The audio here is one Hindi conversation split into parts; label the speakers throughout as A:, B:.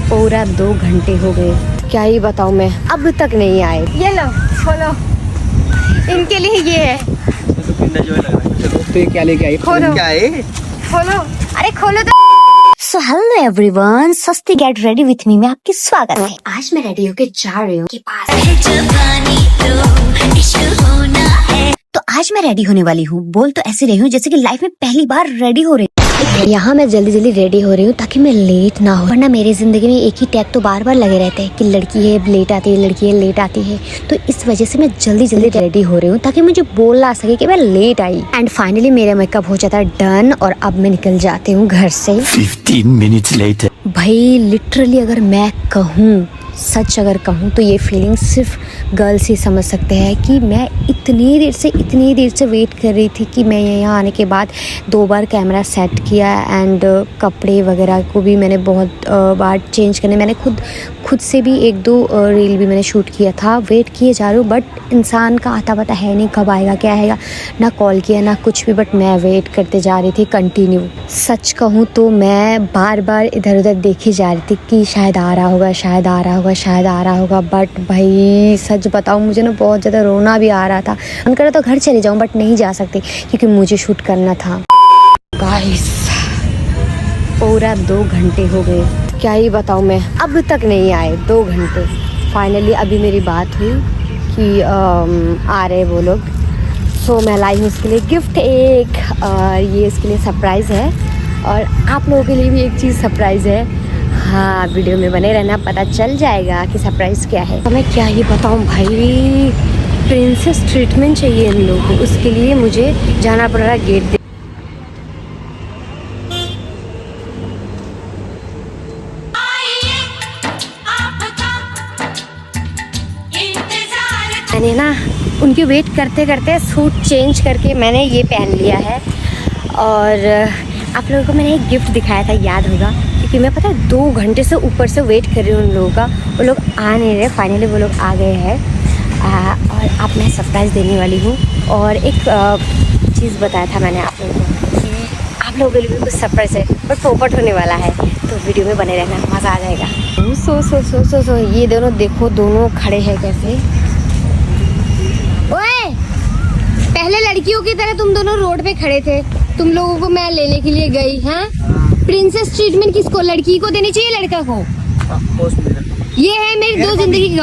A: पूरा 2 घंटे हो गए, क्या ही बताऊँ मैं, अब तक नहीं आए। ये लो खोलो, इनके लिए ये है।
B: तो ये क्या लेके आई?
A: खोलो,
B: क्या है?
A: खोलो, अरे खोलो तो।
C: सो हेलो एवरीवन, सस्ती गेट रेडी विथ मी में आपकी स्वागत है। आज मैं रेडी होके जा रही हूँ के पास। तो आज मैं रेडी होने वाली हूँ, बोल तो ऐसे रही हूँ जैसे कि लाइफ में पहली बार रेडी हो रही। यहाँ मैं जल्दी जल्दी रेडी हो रही हूँ ताकि मैं लेट ना हो, वरना मेरी जिंदगी में एक ही टैग तो बार बार लगे रहते हैं कि लड़की है लेट आती है, लड़की है लेट आती है। तो इस वजह से मैं जल्दी जल्दी रेडी हो रही हूँ ताकि मुझे बोल ना सके कि मैं लेट आई। एंड फाइनली मेरा मेकअप हो जाता है डन और अब मैं निकल जाती हूँ घर से।
D: 15 minutes later.
C: भाई लिटरली अगर मैं कहूँ, सच अगर कहूँ तो ये फीलिंग सिर्फ गर्ल्स ही समझ सकते हैं कि मैं इतनी देर से वेट कर रही थी कि मैं यहाँ आने के बाद 2 बार कैमरा सेट किया एंड कपड़े वगैरह को भी मैंने बहुत बार चेंज करने, मैंने खुद से भी 1-2 रील भी मैंने शूट किया था। वेट किए जा रही हूँ बट इंसान का आता पता है नहीं कब आएगा क्या आएगा, ना कॉल किया ना कुछ भी, बट मैं वेट करते जा रही थी कंटिन्यू। सच कहूँ तो मैं बार बार इधर उधर देखी जा रही थी कि शायद आ रहा होगा, शायद आ रहा होगा, बट भाई सच बताऊँ मुझे ना बहुत ज़्यादा रोना भी आ रहा था। मन कर रहा था घर चले जाऊँ बट नहीं जा सकती क्योंकि मुझे शूट करना था। गाइस पूरा 2 घंटे हो गए, क्या ही बताऊँ मैं, अब तक नहीं आए 2 घंटे। फाइनली अभी मेरी बात हुई कि आ रहे वो लोग। सो मैं लाई हूँ उसके लिए गिफ्ट एक, और ये इसके लिए सरप्राइज़ है और आप लोगों के लिए भी एक चीज़ सरप्राइज़ है। हाँ वीडियो में बने रहना, पता चल जाएगा कि सरप्राइज़ क्या है। तो मैं क्या ही बताऊँ भाई, प्रिंसेस ट्रीटमेंट चाहिए इन लोगों को, उसके लिए मुझे जाना पड़ रहा है गेट। मैंने ना उनके वेट करते करते सूट चेंज करके मैंने ये पहन लिया है और आप लोगों को मैंने एक गिफ्ट दिखाया था, याद होगा, क्योंकि मैं पता है 2 घंटे से ऊपर से वेट कर रही हूँ उन लोगों का, वो लोग आ नहीं रहे। फाइनली वो लोग आ गए हैं और अब मैं सरप्राइज़ देने वाली हूँ। और एक चीज़ बताया था मैंने आप लोगों को कि आप लोगों के लिए भी कुछ सरप्राइज़ है बट पोपट होने वाला है, तो वीडियो में बने रहना, मज़ा आ जाएगा। सो ये दोनों देखो, दोनों खड़े हैं कैसे। ओए पहले लड़कियों की तरह तुम दोनों रोड पे खड़े थे, तुम लोगों को मैं लेने के लिए गई। हाँ प्रिंसेस ट्रीटमेंट किसको, लड़की को देनी चाहिए लड़का को? ये है मेरी 2 जिंदगी की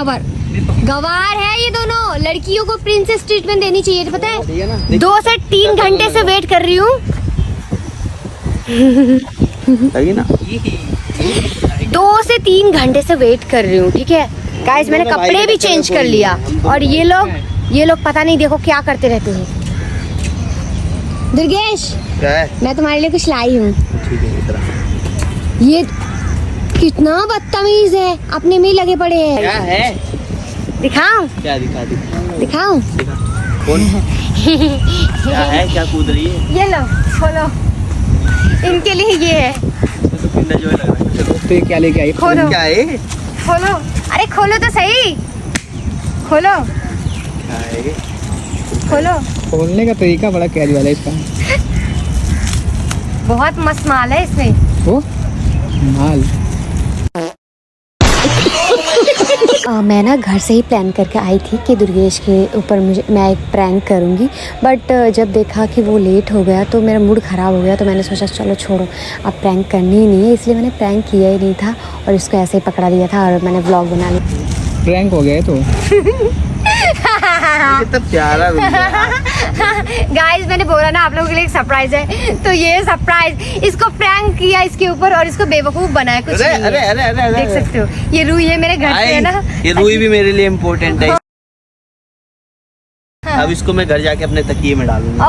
C: गवार है ये दोनों। लड़कियों को प्रिंसेस ट्रीटमेंट देनी चाहिए, पता है 2 से 3 घंटे से वेट कर रही हूँ। 2 से 3 घंटे से वेट कर रही हूँ, ठीक है गाइस। मैंने कपड़े भी चेंज कर लिया और ये लोग पता नहीं देखो क्या करते रहते हैं। दुर्गेश मैं तुम्हारे लिए कुछ लाई हूँ। ये कितना बदतमीज है, अपने में ही लगे पड़े हैं।
B: क्या है?
C: दिखाऊं?
B: क्या
C: दिखाऊं?
B: कौन? क्या है? क्या कूद रही है?
A: ये लो खोलो, इनके लिए ये है।
B: तो ये क्या लेके आई?
A: खोलो,
B: क्या है?
A: खोलो, अरे खोलो तो सही, खोलो
B: क्या है?
A: खोलो।
B: खोलने का तरीका बड़ा कैजुअल है इसका।
A: बहुत मस्त माल है इसमें।
B: वो माल
C: मैं ना घर से ही प्लान करके आई थी कि दुर्गेश के ऊपर मैं एक प्रैंक करूँगी, बट जब देखा कि वो लेट हो गया तो मेरा मूड ख़राब हो गया, तो मैंने सोचा चलो छोड़ो अब प्रैंक करनी ही नहीं है, इसलिए मैंने प्रैंक किया ही नहीं था और इसको ऐसे ही पकड़ा दिया था और मैंने व्लॉग बना लिया।
B: प्रैंक हो गया है तो कितना प्यारा
A: गाइस मैंने बोला ना आप लोगों के लिए एक सरप्राइज है, तो ये सरप्राइज, इसको प्रैंक किया इसके ऊपर और इसको बेवकूफ बनाया कुछ नहीं है।
B: अरे
A: देख सकते हो ये रूई है मेरे घर से है ना,
B: ये रूई भी मेरे लिए इम्पोर्टेंट है। अब इसको मैं घर जाके अपने तकिए में डालूंगा।